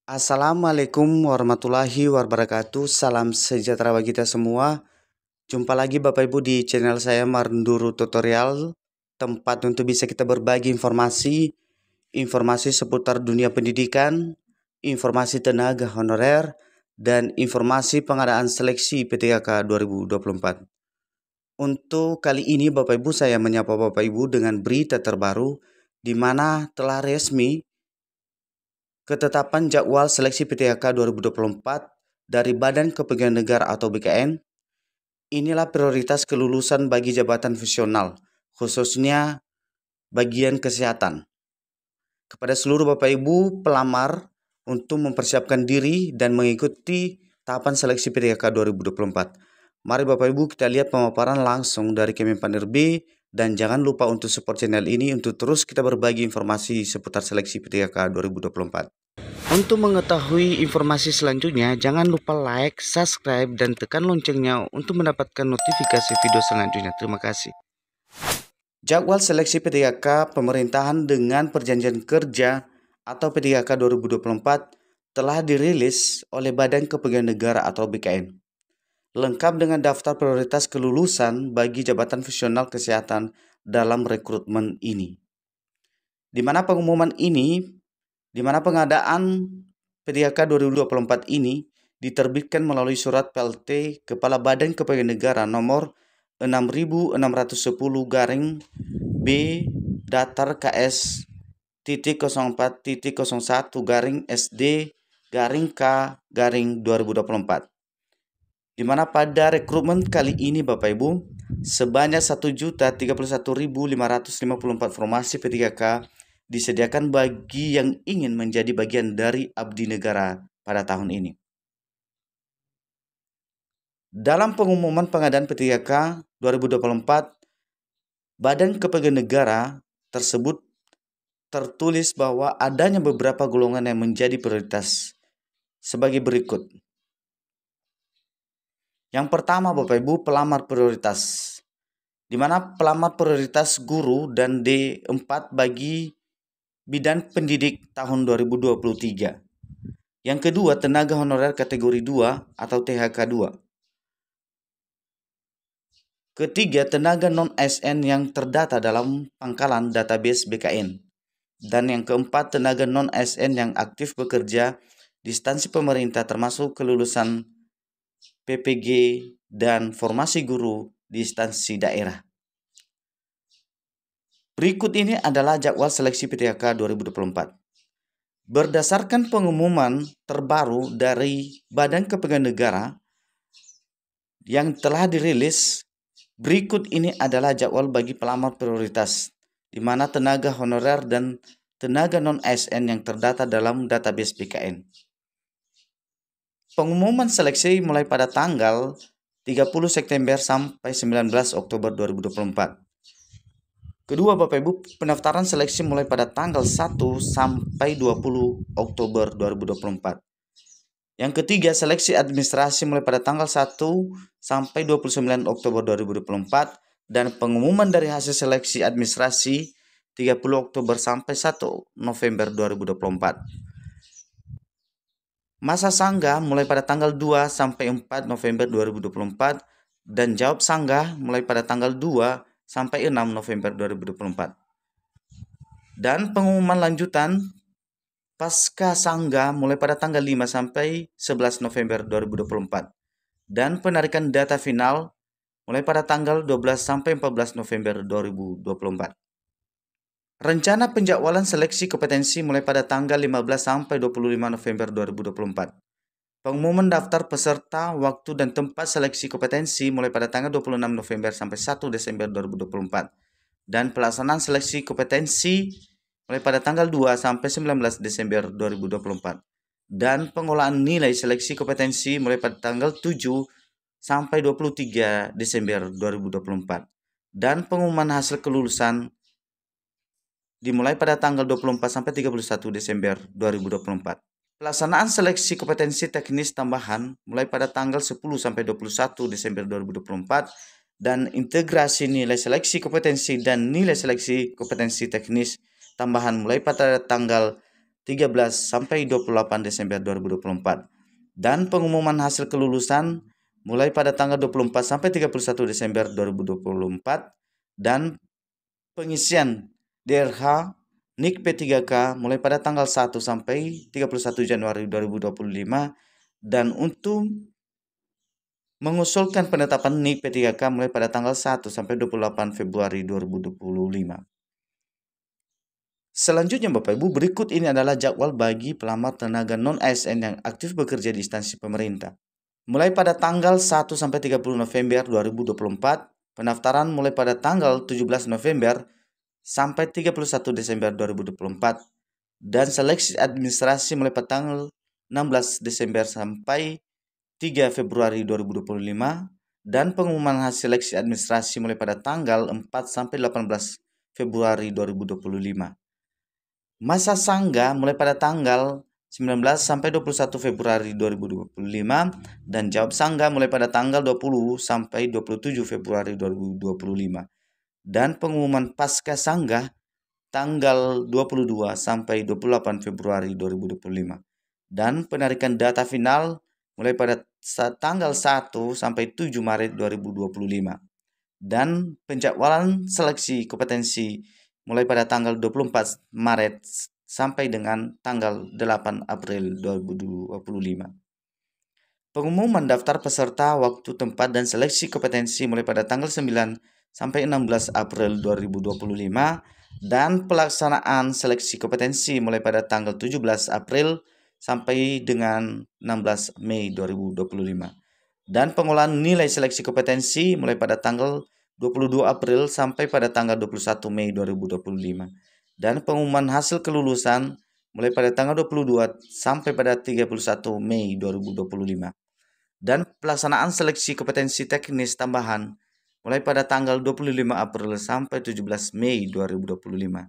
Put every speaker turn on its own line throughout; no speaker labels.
Assalamualaikum warahmatullahi wabarakatuh. Salam sejahtera bagi kita semua. Jumpa lagi Bapak Ibu di channel saya Marnduru Tutorial, tempat untuk bisa kita berbagi informasi seputar dunia pendidikan, informasi tenaga honorer, dan informasi pengadaan seleksi PTKK 2024. Untuk kali ini Bapak Ibu, saya menyapa Bapak Ibu dengan berita terbaru di mana telah resmi ketetapan jadwal seleksi PTKK 2024 dari Badan Kepegawaian Negara atau BKN. Inilah prioritas kelulusan bagi jabatan fungsional, khususnya bagian kesehatan. Kepada seluruh Bapak Ibu pelamar untuk mempersiapkan diri dan mengikuti tahapan seleksi PTKK 2024. Mari Bapak Ibu kita lihat pemaparan langsung dari Kemenpan RB, dan jangan lupa untuk support channel ini untuk terus kita berbagi informasi seputar seleksi PTKK 2024. Untuk mengetahui informasi selanjutnya, jangan lupa like, subscribe, dan tekan loncengnya untuk mendapatkan notifikasi video selanjutnya. Terima kasih. Jadwal seleksi PTKK Pemerintahan dengan Perjanjian Kerja atau PTKK 2024 telah dirilis oleh Badan Kepegawaian Negara atau BKN. Lengkap dengan daftar prioritas kelulusan bagi jabatan fungsional kesehatan dalam rekrutmen ini. Di mana pengadaan PTKK 2024 ini diterbitkan melalui surat PLT Kepala Badan Kepegawaian Negara nomor 6610/B datar KS titik 04.01 SD K 2024. Di mana pada rekrutmen kali ini Bapak Ibu, sebanyak 1.031.554 formasi PTKK disediakan bagi yang ingin menjadi bagian dari abdi negara pada tahun ini. Dalam pengumuman pengadaan PTKK 2024, Badan Kepegawaian Negara tersebut tertulis bahwa adanya beberapa golongan yang menjadi prioritas sebagai berikut. Yang pertama Bapak Ibu, pelamar prioritas. Di mana pelamar prioritas guru dan D4 bagi bidang pendidik tahun 2023. Yang kedua, tenaga honorer kategori 2 atau THK 2. Ketiga, tenaga non-ASN yang terdata dalam pangkalan database BKN. Dan yang keempat, tenaga non-ASN yang aktif bekerja di instansi pemerintah termasuk kelulusan PPG dan formasi guru di instansi daerah. Berikut ini adalah jadwal seleksi PTKK 2024. Berdasarkan pengumuman terbaru dari Badan Kepegawaian Negara yang telah dirilis, berikut ini adalah jadwal bagi pelamar prioritas, di mana tenaga honorer dan tenaga non-ASN yang terdata dalam database BKN. Pengumuman seleksi mulai pada tanggal 30 September sampai 19 Oktober 2024. Kedua Bapak Ibu, pendaftaran seleksi mulai pada tanggal 1 sampai 20 Oktober 2024. Yang ketiga, seleksi administrasi mulai pada tanggal 1 sampai 29 Oktober 2024 dan pengumuman dari hasil seleksi administrasi 30 Oktober sampai 1 November 2024. Masa sanggah mulai pada tanggal 2 sampai 4 November 2024 dan jawab sanggah mulai pada tanggal 2 sampai 6 November 2024. Dan pengumuman lanjutan pasca sanggah mulai pada tanggal 5 sampai 11 November 2024. Dan penarikan data final mulai pada tanggal 12 sampai 14 November 2024. Rencana penjadwalan seleksi kompetensi mulai pada tanggal 15 sampai 25 November 2024. Pengumuman daftar peserta, waktu dan tempat seleksi kompetensi mulai pada tanggal 26 November sampai 1 Desember 2024. Dan pelaksanaan seleksi kompetensi mulai pada tanggal 2 sampai 19 Desember 2024. Dan pengolahan nilai seleksi kompetensi mulai pada tanggal 7 sampai 23 Desember 2024. Dan pengumuman hasil kelulusan dimulai pada tanggal 24 sampai 31 Desember 2024. Pelaksanaan seleksi kompetensi teknis tambahan mulai pada tanggal 10 sampai 21 Desember 2024 dan integrasi nilai seleksi kompetensi dan nilai seleksi kompetensi teknis tambahan mulai pada tanggal 13 sampai 28 Desember 2024. Dan pengumuman hasil kelulusan mulai pada tanggal 24 sampai 31 Desember 2024 dan pengisian DRH NIK P3K mulai pada tanggal 1 sampai 31 Januari 2025 dan untuk mengusulkan penetapan NIK P3K mulai pada tanggal 1 sampai 28 Februari 2025. Selanjutnya Bapak Ibu, berikut ini adalah jadwal bagi pelamar tenaga non-ASN yang aktif bekerja di instansi pemerintah. Mulai pada tanggal 1 sampai 30 November 2024, pendaftaran mulai pada tanggal 17 November sampai 31 Desember 2024 dan seleksi administrasi mulai pada tanggal 16 Desember sampai 3 Februari 2025 dan pengumuman hasil seleksi administrasi mulai pada tanggal 4 sampai 18 Februari 2025. Masa sanggah mulai pada tanggal 19 sampai 21 Februari 2025 dan jawab sanggah mulai pada tanggal 20 sampai 27 Februari 2025. Dan pengumuman pasca sanggah tanggal 22 sampai 28 Februari 2025. Dan penarikan data final mulai pada tanggal 1 sampai 7 Maret 2025. Dan penjadwalan seleksi kompetensi mulai pada tanggal 24 Maret sampai dengan tanggal 8 April 2025. Pengumuman daftar peserta, waktu, tempat, dan seleksi kompetensi mulai pada tanggal 9 sampai 16 April 2025 dan pelaksanaan seleksi kompetensi mulai pada tanggal 17 April sampai dengan 16 Mei 2025. Dan pengolahan nilai seleksi kompetensi mulai pada tanggal 22 April sampai pada tanggal 21 Mei 2025. Dan pengumuman hasil kelulusan mulai pada tanggal 22 sampai pada 31 Mei 2025. Dan pelaksanaan seleksi kompetensi teknis tambahan mulai pada tanggal 25 April sampai 17 Mei 2025.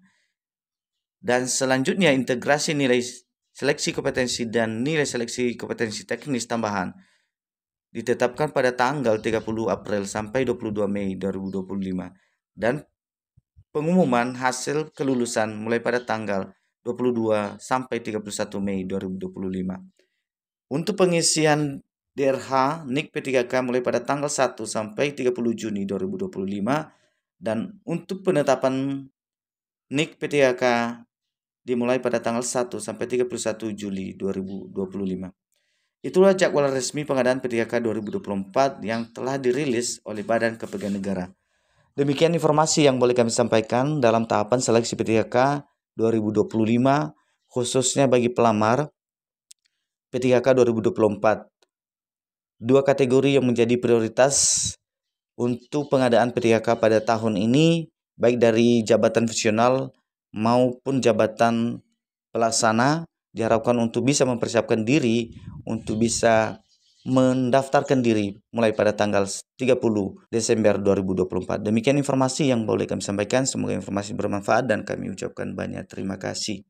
Dan selanjutnya integrasi nilai seleksi kompetensi dan nilai seleksi kompetensi teknis tambahan ditetapkan pada tanggal 30 April sampai 22 Mei 2025 dan pengumuman hasil kelulusan mulai pada tanggal 22 sampai 31 Mei 2025. Untuk pengisian DRH NIK P3K mulai pada tanggal 1 sampai 30 Juni 2025 dan untuk penetapan NIK P3K dimulai pada tanggal 1 sampai 31 Juli 2025. Itulah jadwal resmi pengadaan P3K 2024 yang telah dirilis oleh Badan Kepegawaian Negara. Demikian informasi yang boleh kami sampaikan dalam tahapan seleksi P3K 2025 khususnya bagi pelamar P3K 2024. Dua kategori yang menjadi prioritas untuk pengadaan P3K pada tahun ini baik dari jabatan fungsional maupun jabatan pelaksana diharapkan untuk bisa mempersiapkan diri untuk bisa mendaftarkan diri mulai pada tanggal 30 Desember 2024. Demikian informasi yang boleh kami sampaikan. Semoga informasi bermanfaat dan kami ucapkan banyak terima kasih.